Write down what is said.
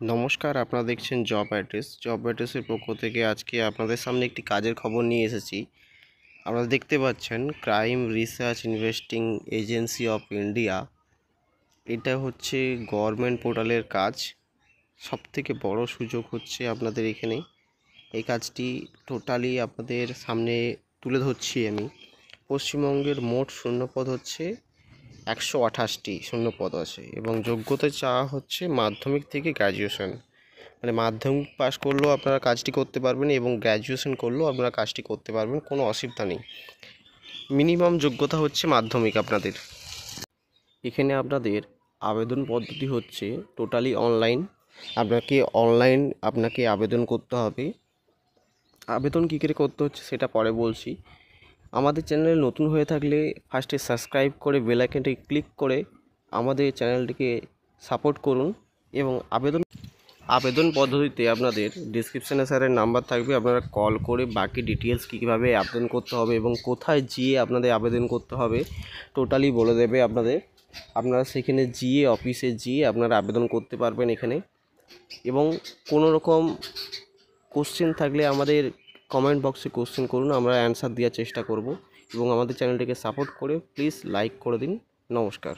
নমস্কার, আপনারা দেখছেন জব অ্যাড্রেসের পক্ষ থেকে আজকে আপনাদের সামনে একটি কাজের খবর নিয়ে এসেছি। আপনারা দেখতে পাচ্ছেন crime research investing agency of India. এটা হচ্ছে গভর্নমেন্ট পোর্টালের কাজ। সবথেকে বড় সুযোগ হচ্ছে আপনাদের এখানে। এই কাজটি টোটালি আপনাদের সামনে তুলে ধরছি আমি। পশ্চিমবঙ্গের মোট শূন্যপদ হচ্ছে 128টি শূন্যপদ আছে এবং যোগ্যতা চাওয়া হচ্ছে মাধ্যমিক থেকে গ্র্যাজুয়েশন। মানে মাধ্যমিক পাস করলেও আপনারা কাজটি করতে পারবেন এবং গ্র্যাজুয়েশন করলেও আপনারা কাজটি করতে পারবেন, কোনো অসুবিধা নেই। মিনিমাম যোগ্যতা হচ্ছে মাধ্যমিক আপনাদের। এখানে আপনাদের আবেদন পদ্ধতি হচ্ছে টোটালি অনলাইন। আপনাকে আবেদন করতে হবে। আবেদন কী করে করতে হচ্ছে সেটা পরে বলছি। আমাদের চ্যানেলে নতুন হয়ে থাকলে ফার্স্টে সাবস্ক্রাইব করে বেল আইকনটি ক্লিক করে আমাদের চ্যানেলটিকে সাপোর্ট করুন। এবং আবেদন পদ্ধতিতে আপনাদের ডিসক্রিপশানে স্যারের নাম্বার থাকবে, আপনারা কল করে বাকি ডিটেলস কীভাবে আবেদন করতে হবে এবং কোথায় গিয়ে আপনাদের আবেদন করতে হবে টোটালি বলে দেবে আপনাদের। আপনারা সেখানে গিয়ে অফিসে গিয়ে আপনারা আবেদন করতে পারবেন এখানে। এবং কোনো রকম কোশ্চেন থাকলে আমাদের কমেন্ট বক্সে কোশ্চেন করুন, আমরা অ্যান্সার দেওয়ার চেষ্টা করব। এবং আমাদের চ্যানেলটিকে সাপোর্ট করে প্লিজ লাইক করে দিন। নমস্কার।